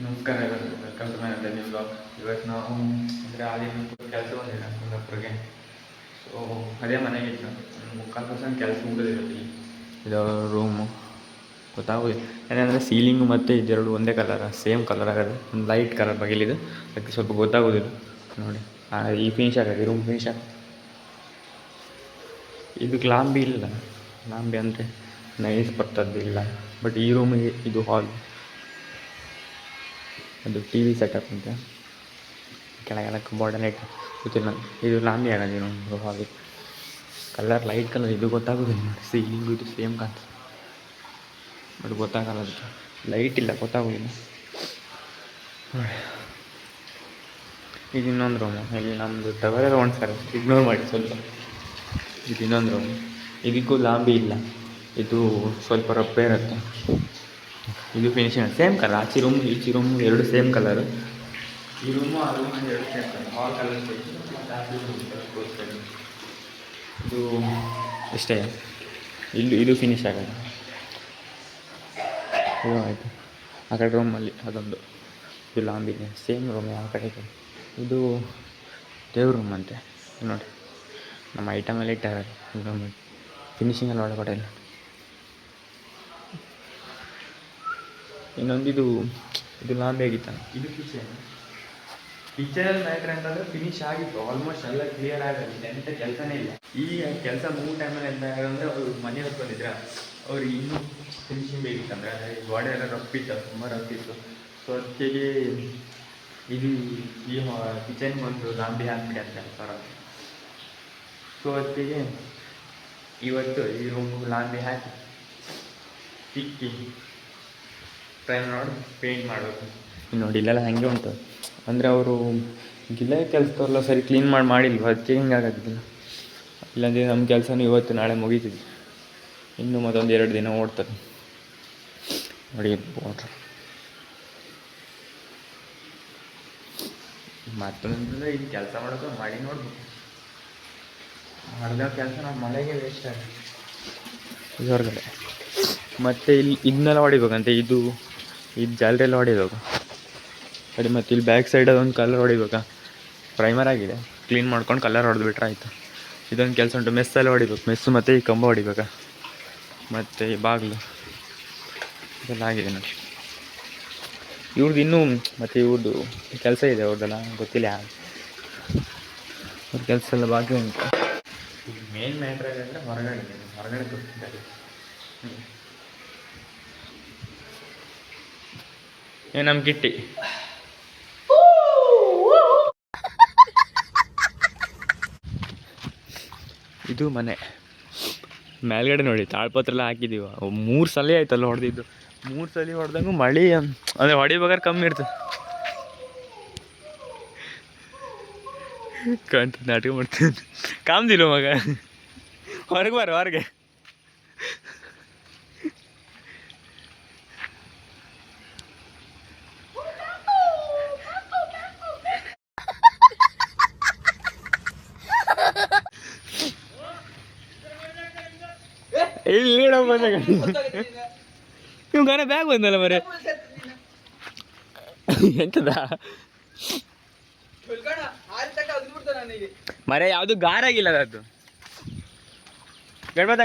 ನಮಸ್ಕಾರ ಎಲ್ಲರಿಗೂ, welcome to my new blog. ಇವತ್ತು ನಾವು ಅಂದರೆ ಆದಿನ ಕೆಲಸ ಬಂದಿಲ್ಲ ಕುಂದಾಪುರಕ್ಕೆ. ಸೊ ಅದೇ ಮನೆಗೆ ಇತ್ತು, 3/4% ಕೆಲಸ ಮುಗಿದಿರುತ್ತೆ. ಇದು ರೂಮು ಗೊತ್ತಾಗೋದು ಯಾಕೆಂದರೆ ಸೀಲಿಂಗು ಮತ್ತು ಇದೆರಡು ಒಂದೇ ಕಲರ್, ಸೇಮ್ ಕಲರ್ ಆಗೋದು. ಒಂದು ಲೈಟ್ ಕಲರ್ ಬಗೆಲಿದು, ಅದಕ್ಕೆ ಸ್ವಲ್ಪ ಗೊತ್ತಾಗೋದಿಲ್ಲ ನೋಡಿ. ಈ ಫಿನಿಶ್ ಆಗೋದು, ರೂಮ್ ಫಿನಿಶ್ ಆಗೋದು. ಇದಕ್ಕೆ ಲಾಂಬಿ ಇಲ್ಲ, ಲಾಂಬಿ ಅಂದರೆ ನೈಸ್ ಬರ್ತದ್ದು ಇಲ್ಲ. ಬಟ್ ಈ ರೂಮಿಗೆ ಇದು ಹಾಲ್, ಅದು ಟಿ ವಿ ಸೆಟಪ್ ಅಂತ ಕೆಳಗೆಲ್ಲ ಕಬೋರ್ಡೆಲ್ಲ ಇಟ್ಟು ಗೊತ್ತಿಲ್ಲ. ಇದು ಲಾಂಬಿ ಆಗೋದು ಇನ್ನೊಂದು ಹಾಗೆ ಕಲರ್, ಲೈಟ್ ಕಲರ್. ಇದು ಗೊತ್ತಾಗೋದಿಲ್ಲ ನೋಡಿ, ಸೀಲಿಂಗು ಇದು ಸೇಮ್ ಕಾಣ್ತದೆ ಬಟ್ ಗೊತ್ತಾಗಲ್ಲ, ಅದಕ್ಕೆ ಲೈಟ್ ಇಲ್ಲ, ಗೊತ್ತಾಗೋದಿಲ್ಲ ನೋಡಿ. ಇದು ಇನ್ನೊಂದು ರೂಮು, ಇಲ್ಲಿ ನಮ್ಮದು ಟವರೆಲ್ಲ ಒಣಸ್ತಾರೆ, ಇಗ್ನೋರ್ ಮಾಡಿ ಸ್ವಲ್ಪ. ಇದು ಇನ್ನೊಂದು ರೂಮು, ಇದಕ್ಕೂ ಲಾಂಬಿ ಇಲ್ಲ, ಇದು ಸ್ವಲ್ಪ ರಪ್ಪೆ ಇರುತ್ತೆ. ಇದು ಫಿನಿಶಿಂಗ್ ಸೇಮ್ ಕಲರ್, ಆಚೆ ರೂಮು ಈಚೆ ರೂಮು ಎರಡು ಸೇಮ್ ಕಲರು. ಈ ರೂಮು ಆ ರೂಮು ಎರಡು ಸೇಮ್ ಕಲರ್, ಆಲ್ ಕಲರ್ಸ್ ಇದು ಇಷ್ಟೇ. ಇದು ಫಿನಿಶ್ ಆಗೋದು, ಇದು ಆಯಿತು. ಆ ಕಡೆ ರೂಮಲ್ಲಿ ಅದೊಂದು ಇದು ಲಾಂಬಿದೆ, ಸೇಮ್ ರೂಮ್ ಯಾವ ಕಡೆ. ಇದು ದೇವ್ರ ರೂಮ್ ಅಂತೆ ನೋಡಿ, ನಮ್ಮ ಐಟಮೆಲ್ಲ ಇಟ್ಟಾರೆ. ಫಿನಿಶಿಂಗ್ ಎಲ್ಲ ಒಳಗಡೆ ಇಲ್ಲ. ಇನ್ನೊಂದು ಇದು ಲಾಂಬಿ ಆಗಿತ್ತಾನೆ. ಇದು ಕಿಚನಲ್ಲಿ ಮ್ಯಾಟ್ರ್ ಅಂತಂದರೆ ಫಿನಿಶ್ ಆಗಿತ್ತು, ಆಲ್ಮೋಸ್ಟ್ ಎಲ್ಲ ಕ್ಲಿಯರ್ ಆಗೋದಿಲ್ಲ, ಎಂಥ ಕೆಲಸನೇ ಇಲ್ಲ. ಈ ಕೆಲಸ ಮೂರು ಟೈಮಲ್ಲಿ ಎಂತ ಆಗೋದಂದರೆ ಅವರು ಮನೆ ಹೊತ್ಕೊಂಡಿದ್ರೆ ಅವ್ರಿಗೆ ಇನ್ನೂ ಫಿನಿಶಿಂಗ್ ಬೇಕಿತ್ತಂದರೆ ಅದೇ ಗೋಡೆ ಎಲ್ಲ ರಫಿತ್ತು, ತುಂಬ ರಫಿತ್ತು. ಸೊ ಅದಕ್ಕೆ ಇದು ಈ ಕಿಚನ್ಗೆ ಒಂದು ಲಾಂಬಿ ಹಾಕ್ಬಿಡಿ ಅಂತ ಹೇಳ್ತಾರೆ. ಸೊ ಅದಕ್ಕೆ ಇವತ್ತು ಈ ರೂಮ್ಗೆ ಲಾಂಬಿ ಹಾಕಿ ತಿಕ್ಕಿ ಟೈಮ್ ನೋಡಿ ಪೇಂಟ್ ಮಾಡಬೇಕು. ನೋಡಿ ಇಲ್ಲೆಲ್ಲ ಹಾಗೆ ಉಂಟು, ಅಂದರೆ ಅವರು ಗಿಲ್ಲ ಕೆಲಸದವ್ರೆಲ್ಲ ಸರಿ ಕ್ಲೀನ್ ಮಾಡಿಲ್ವ, ಅದಕ್ಕೆ ಹಿಂಗೆ ಆಗೋದಿಲ್ಲ. ಇಲ್ಲಾಂದರೆ ನಮ್ಮ ಕೆಲಸನೂ ಇವತ್ತು ನಾಳೆ ಮುಗೀತಿದ್ವಿ, ಇನ್ನೂ ಮತ್ತೊಂದು 2 ದಿನ ಓಡ್ತದೆ ನೋಡಿ. ವಾಟ್ರ್ ಮತ್ತೊಂದ್ರೆ ಇದು ಕೆಲಸ ಮಾಡೋದು ಮಾಡಿ ನೋಡ್ಬೇಕು. ಅರ್ಧ ಕೆಲಸ ನಾವು ಮಳೆಗೆ ವೇಸ್ಟ್ ಆಗುತ್ತೆ ಇದು ಹೊರಗಡೆ. ಮತ್ತು ಇಲ್ಲಿ ಇದನ್ನೆಲ್ಲ ಹೊಡಿಬೇಕಂತೆ, ಇದು ಜಾಲರಿ ಎಲ್ಲ ಹೊಡಿಬೇಕು ಕಡೆ. ಮತ್ತು ಇಲ್ಲಿ ಬ್ಯಾಕ್ ಸೈಡ್ ಅದೊಂದು ಕಲರ್ ಹೊಡಿಬೇಕಾ, ಪ್ರೈಮರ್ ಆಗಿದೆ, ಕ್ಲೀನ್ ಮಾಡ್ಕೊಂಡು ಕಲರ್ ಹೊಡೆದ್ಬಿಟ್ರೆ ಆಯಿತು. ಇದೊಂದು ಕೆಲಸ ಉಂಟು, ಮೆಸ್ಸೆಲ್ಲ ಹೊಡಿಬೇಕು, ಮೆಸ್ಸು ಮತ್ತು ಈ ಕಂಬ ಹೊಡಿಬೇಕಾ, ಮತ್ತು ಈ ಬಾಗಿಲು ಇದೆಲ್ಲ ಆಗಿದೆ ನೋಡಿ. ಇವ್ರದ್ದು ಇನ್ನೂ ಮತ್ತು ಇವ್ರದ್ದು ಕೆಲಸ ಇದೆ, ಅವ್ರದ್ದೆಲ್ಲ ಗೊತ್ತಿಲ್ಲ ಅವ್ರ ಕೆಲಸ ಎಲ್ಲ ಬಾಕಿ ಉಂಟು. ಈಗ ಮೇನ್ ಮ್ಯಾಟ್ರ್ ಅಂದರೆ ಹೊರಗಡೆ ತೋರಿಸ್ತಿದ್ದಾರೆ. ನಮ್ಮ ಕಿಟ್ಟಿ ಇದು ಮನೆ ಮೇಲ್ಗಡೆ ನೋಡಿ, ತಾಳ್ಪತ್ರ ಎಲ್ಲ ಹಾಕಿದ್ದೀವಿ. 3 ಸಲ ಆಯ್ತಲ್ಲ ಹೊಡೆದಿದ್ದು, 3 ಸಲ ಹೊಡೆದಂಗೂ ಮಳೆ ಅಂದರೆ ಹೊಡಿಬೇಕಾದ್ರೆ ಕಮ್ಮಿ ಇರ್ತದೆ. ಕಾಣ್ತದೆ, ನಾಟಕ ಮಾಡ್ತೀನಿ ಕಾಮ್ದಿಲ್ಲ ಮಗ, ಹೊರಗೆ ಬಾರ ಹೊರಗೆ. ಇಲ್ಲಿ ಬಂದಾಗ ನೀವು ಗನ ಬ್ಯಾಗ್ ಬಂದಲ್ಲ ಮರೆ, ಎಂತದ ಮರೆ, ಯಾವುದು ಗಾರ ಆಗಿಲ್ಲ ಅದು ಗಣಪತ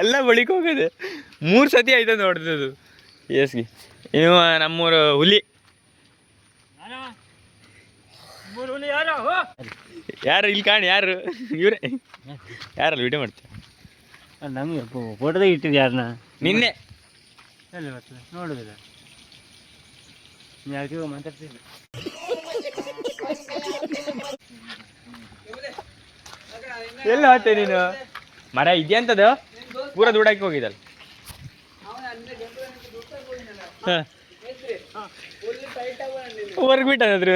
ಎಲ್ಲ ಬಳಿಕ್ ಹೋಗದೆ. 3 ಸತಿ ಆಯ್ತದ ನೋಡ್ದದು ಎಸ್ಗೆ. ಇವ ನಮ್ಮೂರು ಹುಲಿ, ಯಾರು ಇಲ್ಲಿ ಕಾಣಿ, ಯಾರು ಇವ್ರೆ, ಯಾರಲ್ಲ ವಿಡಿಯೋ ಮಾಡ್ತೀವಿ. ನಮಗೆ ಫೋಟೋದಾಗ ಇಟ್ಟಿದ್ದು ಯಾರನ್ನ ನಿನ್ನೆ ಎಲ್ಲಿ ಬರ್ತದೆ ನೋಡೋದಿಲ್ಲ, ಯಾಕೆ ಮಾತಾಡ್ತಿಲ್ಲ. ಎಲ್ಲ ಹೋಗ್ತೇ ನೀನು ಮರ, ಇದೆಯಂತದ ಪೂರ ದುಡ್ಡಾಕಿ ಹೋಗಿದ್ದಲ್ಲ. ಹೊರಗೆ ಬಿಟ್ಟದ್ರ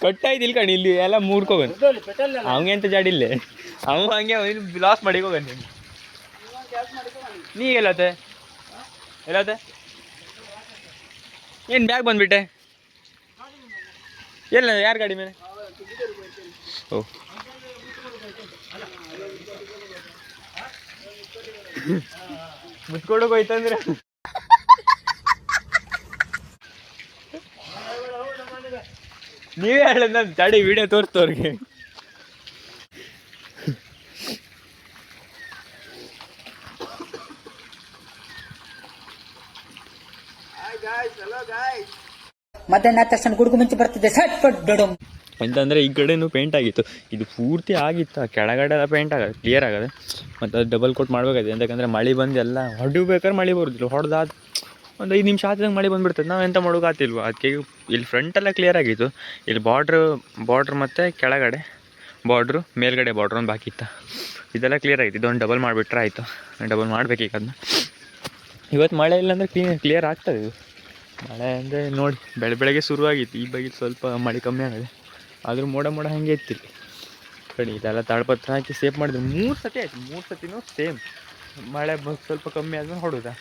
ಕಟ್ಟಾಯ್ತು ಇಲ್ಲಿ ಕಣಿ, ಇಲ್ಲಿ ಎಲ್ಲ ಮೂರ್ಕೋಗನ್ ಅವಂಗೆ ಎಂತ ಜಾಡಿಲ್ಲೇ, ಅವ ಹಂಗೆ ಲಾಸ್ ಮಾಡಿ ಹೋಗನ್. ನೀ ಎಲ್ಲತ್ತೆ ಏನು ಬ್ಯಾಗ್ ಬಂದ್ಬಿಟ್ಟೆ, ಎಲ್ಲ ಯಾರು ಗಾಡಿ ಮೇಲೆ? ಓ ಮುಚ್ಕೊಡಕ್ ಹೋಯ್ತಂದ್ರೆ ನೀವೇ ಹೇಳ ನಾನು ತಡಿ ವಿಡಿಯೋ ತೋರಿಸ್ತವ್ರಿಗೆ. ಮಧ್ಯಾಹ್ನ ತಕ್ಷಣ ಗುಡುಗು ಮುಂಚೆ ಬರ್ತಿದ್ದೆ ಸಟ್ ಪಟ್ ಡೊಡಮ್ ಎಂತಂದರೆ ಈ ಕಡೆನೂ ಪೇಂಟ್ ಆಗಿತ್ತು, ಇದು ಪೂರ್ತಿ ಆಗಿತ್ತು. ಕೆಳಗಡೆ ಎಲ್ಲ ಪೇಂಟ್ ಆಗೋದು ಕ್ಲಿಯರ್ ಆಗೋದು, ಮತ್ತು ಅದು ಡಬಲ್ ಕೋಟ್ ಮಾಡಬೇಕಾಗಿದೆ. ಎಂತಕ್ಕಂದರೆ ಮಳೆ ಬಂದು ಎಲ್ಲ ಹೊಡಿಬೇಕಾದ್ರೆ ಮಳೆ ಬರೋದಿಲ್ಲ, ಹೊಡೆದಾದ ಒಂದು 5 ನಿಮಿಷ ಆದಂಗೆ ಮಳೆ ಬಂದುಬಿಡ್ತದೆ. ನಾವು ಎಂತ ಮಾಡೋಕ್ಕಾಗ್ತಿಲ್ವ. ಅದಕ್ಕೆ ಇಲ್ಲಿ ಫ್ರಂಟೆಲ್ಲ ಕ್ಲಿಯರ್ ಆಗಿತ್ತು, ಇಲ್ಲಿ ಬಾರ್ಡ್ರ್ ಮತ್ತು ಕೆಳಗಡೆ ಬಾರ್ಡ್ರು ಮೇಲ್ಗಡೆ ಬಾರ್ಡ್ರ್ ಒಂದು ಬಾಕಿ ಇತ್ತು, ಇದೆಲ್ಲ ಕ್ಲಿಯರ್ ಆಗಿತ್ತು. ಇದೊಂದು ಡಬಲ್ ಮಾಡಿಬಿಟ್ರೆ ಆಯಿತು. ಡಬಲ್ ಮಾಡಬೇಕೀಗ ಅದನ್ನ. ಇವತ್ತು ಮಳೆ ಇಲ್ಲಾಂದರೆ ಕ್ಲಿಯರ್ ಆಗ್ತದೆ ಇದು. ಮಳೆ ಅಂದರೆ ನೋಡಿ ಬೆಳಗ್ಗೆ ಶುರುವಾಗಿತ್ತು, ಈ ಬಗ್ಗೆ ಸ್ವಲ್ಪ ಮಳೆ ಕಮ್ಮಿ ಆಗಿದೆ. ಆದರೂ ಮೋಡ ಹಾಗೆ ಇತ್ತಿಲ್ಲ ಕಡೆ. ಇದೆಲ್ಲ ತಾಳ್ಪತ್ರ ಹಾಕಿ ಸೇಫ್ ಮಾಡಿದ್ರು 3 ಸತಿ ಆಯಿತು. 3 ಸತಿನೂ ಸೇಮ್ ಮಳೆ ಸ್ವಲ್ಪ ಕಮ್ಮಿ ಆದ್ಮೇಲೆ ಹೊಡೋದು,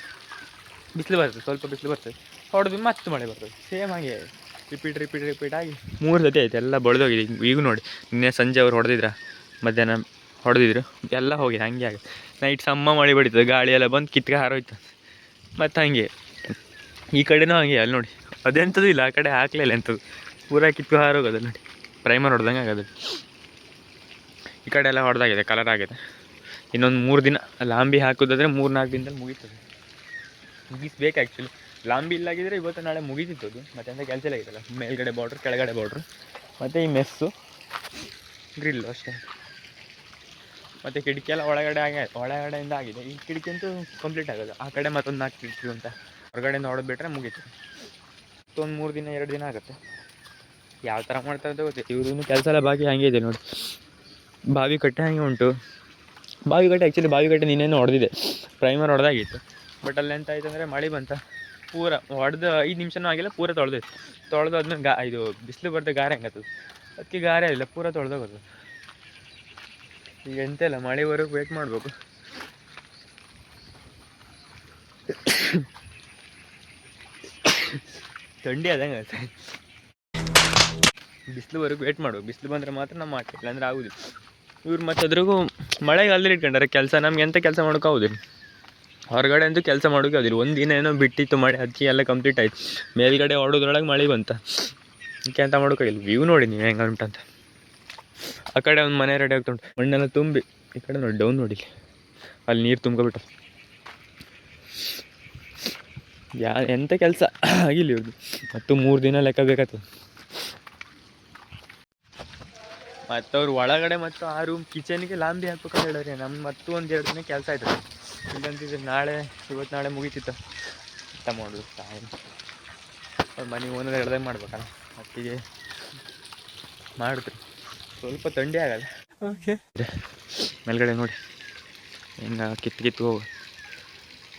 ಬಿಸಿಲು ಬರ್ತದೆ, ಸ್ವಲ್ಪ ಬಿಸಿಲು ಬರ್ತದೆ, ಹೊಡೆದು ಮತ್ತೆ ಮಳೆ ಬರ್ತದೆ, ಸೇಮ್ ಹಾಗೆ ರಿಪೀಟ್ ಆಗಿ 3 ಸತಿ ಆಯ್ತು. ಎಲ್ಲ ಬಳ್ದೋಗಿದೆ. ಈಗ ನೋಡಿ ನಿನ್ನೆ ಸಂಜೆ ಅವ್ರು ಹೊಡೆದಿದ್ರ, ಮಧ್ಯಾಹ್ನ ಹೊಡೆದಿದ್ರು, ಎಲ್ಲ ಹೋಗಿದೆ. ಹಂಗೆ ಆಗುತ್ತೆ. ನೈಟ್ ಸಮ್ಮ ಮಳೆ ಬಡಿತದೆ, ಗಾಳಿ ಎಲ್ಲ ಬಂದು ಕಿತ್ಗೆ ಹಾರೋಯ್ತು. ಮತ್ತು ಹಾಗೆ ಈ ಕಡೆನೂ ಹಾಗೆ. ಅಲ್ಲಿ ನೋಡಿ ಅದೆಂಥದ್ದು ಇಲ್ಲ, ಆ ಕಡೆ ಹಾಕಲಿಲ್ಲ ಎಂಥದ್ದು, ಪೂರಾ ಕಿತ್ಗೆ ಹಾರೋಗೋದು ನೋಡಿ, ಪ್ರೈಮರ್ ಹೊಡೆದಂಗೆ ಆಗೋದು. ಈ ಕಡೆ ಎಲ್ಲ ಹೊಡೆದಾಗಿದೆ, ಕಲರ್ ಆಗಿದೆ. ಇನ್ನೊಂದು 3 ದಿನ ಲಾಂಬಿ ಹಾಕೋದಾದರೆ 3-4 ದಿನದಲ್ಲಿ ಮುಗೀತದೆ. ಮುಗಿಸ್ಬೇಕು ಆ್ಯಕ್ಚುಲಿ. ಲಾಂಬಿ ಇಲ್ಲಾಗಿದ್ದರೆ ಇವತ್ತು ನಾಳೆ ಮುಗೀತಿತ್ತು ಅದು. ಮತ್ತು ಅಂತ ಕೆಲಸ ಇಲ್ಲ ಆಗಿದ್ದಲ್ಲ, ಮೇಲ್ಗಡೆ ಬಾರ್ಡ್ರ್ ಕೆಳಗಡೆ ಬಾರ್ಡ್ರು ಮತ್ತು ಈ ಮೆಸ್ಸು ಗ್ರಿಲ್ಲು ಅಷ್ಟೇ. ಮತ್ತು ಕಿಟಕಿ ಎಲ್ಲ ಒಳಗಡೆಯಿಂದ ಆಗಿದೆ. ಈ ಕಿಟಕಿ ಅಂತೂ ಕಂಪ್ಲೀಟ್ ಆಗೋದು. ಆ ಕಡೆ ಮತ್ತೊಂದು 4 ಕಿಟಕಿ ಅಂತ ಹೊರಗಡೆಯಿಂದ ಹೊಡೆದ್ಬಿಟ್ರೆ ಮುಗೀತು. ಮತ್ತೊಂದು 3 ದಿನ 2 ದಿನ ಆಗುತ್ತೆ. ಯಾವ ಥರ ಮಾಡ್ತಾರೆ ಅಂತ ಗೊತ್ತಿಲ್ಲ. ಇವ್ರೂ ಕೆಲಸ ಎಲ್ಲ ಬಾಕಿ ಹಾಗೆ ಇದೆ ನೋಡಿ. ಬಾವಿ ಕಟ್ಟೆ ಹಾಗೆ ಉಂಟು. ಬಾವಿ ಕಟ್ಟೆ ನಿನ್ನೇನು ಹೊಡೆದಿದೆ, ಪ್ರೈಮರ್ ಹೊಡೆದಾಗಿತ್ತು. ಬಟ್ ಅಲ್ಲಿ ಎಂತ ಆಯ್ತು ಅಂದರೆ ಮಳೆ ಬಂತ, ಪೂರ ಹೊಡೆದು 5 ನಿಮಿಷನೂ ಆಗಿಲ್ಲ, ಪೂರ ತೊಳೆದಾದ್ಮೇಲೆ ಇದು ಬಿಸಿಲು ಬರ್ತದೆ, ಗಾರೆ ಹಂಗತ್ತದು. ಅದಕ್ಕೆ ಗಾರೆ ಇಲ್ಲ, ಪೂರ ತೊಳೆದೋಗೋದು. ಈಗ ಎಂತ ಇಲ್ಲ, ಮಳೆವರೆಗೂ ವೇಟ್ ಮಾಡಬೇಕು. ಥಂಡಿ ಆದಂಗೆ ಆಗುತ್ತೆ. ಬಿಸಿಲುವರೆಗೂ ವೇಟ್ ಮಾಡಬೇಕು. ಬಿಸಿಲು ಬಂದರೆ ಮಾತ್ರ ನಮ್ಮ ಆಟ, ಇಲ್ಲಾಂದ್ರೆ ಆಗೋದಿಲ್ಲ. ಇವ್ರು ಮತ್ತು ಅದ್ರಿಗೂ ಮಳೆಗೆ ಅಲ್ಲೇ ಇಟ್ಕೊಂಡಾರೆ ಕೆಲಸ. ನಮ್ಗೆ ಎಂಥ ಕೆಲಸ ಮಾಡೋಕ್ಕಾಗೋದಿಲ್ಲ, ಹೊರಗಡೆ ಅಂತೂ ಕೆಲಸ ಮಾಡೋಕ್ಕಾಗೋದಿಲ್ಲ. ಒಂದು ದಿನ ಏನೋ ಬಿಟ್ಟಿತ್ತು ಮಳೆ, ಅದಕ್ಕೆ ಎಲ್ಲ ಕಂಪ್ಲೀಟ್ ಆಯಿತು. ಮೇಲ್ಗಡೆ ಹೊಡೋದ್ರೊಳಗೆ ಮಳೆ ಬಂತ, ಅದಕ್ಕೆ ಅಂತ ಮಾಡೋಕ್ಕಾಗಿಲ್ಲ. ವ್ಯೂ ನೋಡಿ ನೀವು ಹೆಂಗೆ ಉಂಟಂತ. ಆ ಕಡೆ ಒಂದು ಮನೆ ರೆಡಿ ಆಗ್ತುಂಟು, ಮಣ್ಣೆಲ್ಲ ತುಂಬಿ. ಈ ಕಡೆ ನೋಡಿ ಡೌನ್ ನೋಡಿ, ಅಲ್ಲಿ ನೀರು ತುಂಬ್ಕೊಬಿಟ್ಟು. ಎಂಥ ಕೆಲಸ ಆಗಿಲ್ಲ ಇವ್ರದ್ದು. ಮತ್ತು 3 ದಿನ ಲೆಕ್ಕ ಬೇಕಾಗ್ತದೆ. ಮತ್ತು ಅವ್ರು ಒಳಗಡೆ ಮತ್ತು ಆ ರೂಮ್ ಕಿಚನ್ಗೆ ಲಾಂಬಿ ಹಾಕ್ಬೇಕಂತ ಹೇಳಿದ್ರೆ ನಮ್ಗೆ ಮತ್ತು 1-2 ದಿನ ಕೆಲಸ ಆಯ್ತದೆ. ಇಲ್ಲಂತಿದ್ರೆ ಇವತ್ತು ನಾಳೆ ಮುಗೀತಿತ್ತು. ಅಂತ ಮಾಡೋದು ಟೈಮ್ ಅವ್ರು ಮನೆ ಓನರ್ ಹೇಳ್ದಂಗೆ ಮಾಡ್ಬೇಕಲ್ಲ, ಅತ್ತಿಗೆ ಮಾಡಿದ್ರು. ಸ್ವಲ್ಪ ಥಂಡಿ ಆಗಲ್ಲ. ಓಕೆ, ಮೇಲ್ಗಡೆ ನೋಡಿ ಹಿಂಗೆ ಕಿತ್ತು ಹೋಗೋದು.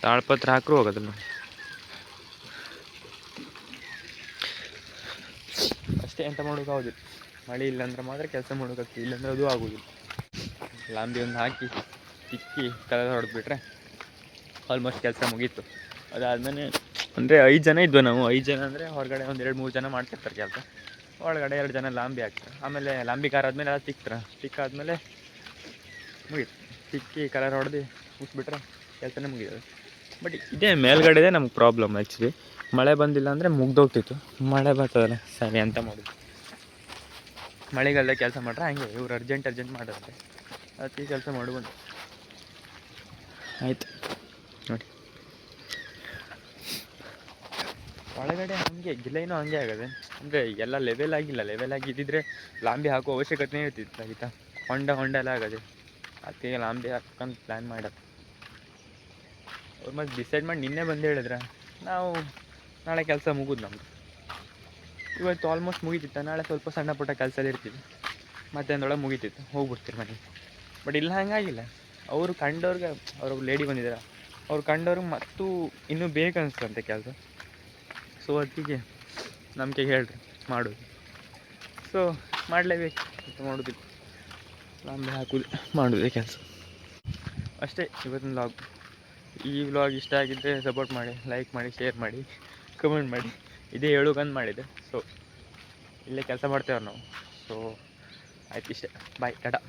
ತಾಳ್ಪತ್ರ ಹಾಕ್ರು ಹೋಗೋದಲ್ಲ ನೋಡಿ ಅಷ್ಟೇ. ಎಂತ ಮಾಡೋಕ್ಕಾಗೋದಿಲ್ಲ. ಮಳೆ ಇಲ್ಲಾಂದ್ರೆ ಮಾತ್ರ ಕೆಲಸ ಮಾಡೋಕ್ಕಾಗ್ತದೆ, ಇಲ್ಲಾಂದ್ರೆ ಅದು ಆಗೋದಿಲ್ಲ. ಲಾಂಬಿ ಒಂದು ಹಾಕಿ ತಿಕ್ಕಿ ಕಲರ್ ಹೊಡೆದ್ಬಿಟ್ರೆ ಆಲ್ಮೋಸ್ಟ್ ಕೆಲಸ ಮುಗೀತು. ಅದಾದಮೇಲೆ ಅಂದರೆ 5 ಜನ ಇದ್ವು ನಾವು. 5 ಜನ ಅಂದರೆ ಹೊರಗಡೆ ಒಂದು 2-3 ಜನ ಮಾಡ್ತಿರ್ತಾರೆ ಕೆಲಸ, ಒಳಗಡೆ 2 ಜನ ಲಾಂಬಿ ಹಾಕ್ತಾರೆ. ಆಮೇಲೆ ಲಾಂಬಿ ಕಾರ್ ಆದಮೇಲೆ ಎಲ್ಲ ತಿಕ್ಕಾದ್ಮೇಲೆ ಮುಗೀತು. ತಿಕ್ಕಿ ಕಲರ್ ಹೊಡೆದು ಮುಗಿಸ್ಬಿಟ್ರೆ ಕೆಲಸನೇ ಮುಗಿಯೋದು. ಬಟ್ ಇದೇ ಮೇಲ್ಗಡೆದೇ ನಮ್ಗೆ ಪ್ರಾಬ್ಲಮ್ ಆ್ಯಕ್ಚುಲಿ. ಮಳೆ ಬಂದಿಲ್ಲ ಅಂದರೆ ಮುಗ್ದೋಗ್ತಿತ್ತು. ಮಳೆ ಬರ್ತದಲ್ಲ, ಸರಿ ಅಂತ ಮಾಡೋದು. ಮಳೆಗಾಲದಾಗ ಕೆಲಸ ಮಾಡ್ರೆ ಹಂಗೆ ಇವ್ರು ಅರ್ಜೆಂಟ್ ಮಾಡೋದಂತೆ, ಅದಕ್ಕೆ ಕೆಲಸ ಮಾಡುವಂತ ಆಯಿತು ನೋಡಿ. ಒಳಗಡೆ ಹಾಗೆ ಗಿಲೈನೂ ಹಾಗೆ ಆಗೋದೆ. ಅಂದರೆ ಎಲ್ಲ ಲೆವೆಲ್ ಆಗಿದ್ದಿದ್ರೆ ಲಾಂಬಿ ಹಾಕೋ ಅವಶ್ಯಕತೆ ಇರ್ತಿತ್ತು ಆಯಿತಾ. ಹೊಂಡ ಎಲ್ಲ ಆಗೋದೆ, ಅದಕ್ಕೆ ಲಾಂಬಿ ಹಾಕಂತ ಪ್ಲ್ಯಾನ್ ಮಾಡೋದು. ಅವ್ರು ಮತ್ತೆ ಡಿಸೈಡ್ ಮಾಡಿ ನಿನ್ನೆ ಬಂದು ಹೇಳಿದ್ರೆ ನಾವು ನಾಳೆ ಕೆಲಸ ಮುಗಿದು ನಮ್ಮದು. ಇವತ್ತು ಆಲ್ಮೋಸ್ಟ್ ಮುಗೀತಿತ್ತು, ನಾಳೆ ಸ್ವಲ್ಪ ಸಣ್ಣ ಪುಟ್ಟ ಕೆಲಸದಲ್ಲಿ ಇರ್ತೀವಿ, ಮಧ್ಯಾಹ್ನದೊಳಗೆ ಮುಗೀತಿತ್ತು, ಹೋಗ್ಬಿಡ್ತೀರಿ ಮನೆಗೆ. ಬಟ್ ಇಲ್ಲ ಹಂಗಾಗಿಲ್ಲ. ಅವರು ಕಂಡವ್ರಿಗೆ, ಅವರು ಲೇಡಿ ಬಂದಿದ್ದಾರೆ, ಅವ್ರು ಕಂಡವ್ರಿಗೆ ಮತ್ತು ಇನ್ನೂ ಬೇಕನ್ನಿಸ್ತಂತೆ ಕೆಲಸ. ಸೊ ಅದಕ್ಕೆ ನಮಗೆ ಹೇಳ್ರಿ ಮಾಡೋದು. ಸೊ ಮಾಡಲೇಬೇಕು ಅಂತ ಮಾಡೋದಿಲ್ಲ, ಲಾಂಬಿ ಹಾಕೋದು ಮಾಡೋದೇ ಕೆಲಸ ಅಷ್ಟೇ. ಇವತ್ತಿನ ವ್ಲಾಗ್. ಈ ವ್ಲಾಗ್ ಇಷ್ಟ ಆಗಿದ್ದರೆ ಸಪೋರ್ಟ್ ಮಾಡಿ, ಲೈಕ್ ಮಾಡಿ, ಶೇರ್ ಮಾಡಿ, ಕಮೆಂಟ್ ಮಾಡಿ. ಇದೇ ಹೇಳೋಕಂತ ಮಾಡಿದೆ. ಸೊ ಇಲ್ಲೇ ಕೆಲಸ ಮಾಡ್ತೇವೆ ನಾವು. ಸೊ ಆಯ್ತು, ಇಷ್ಟೇ. ಬಾಯ್, ಟಾಟಾ.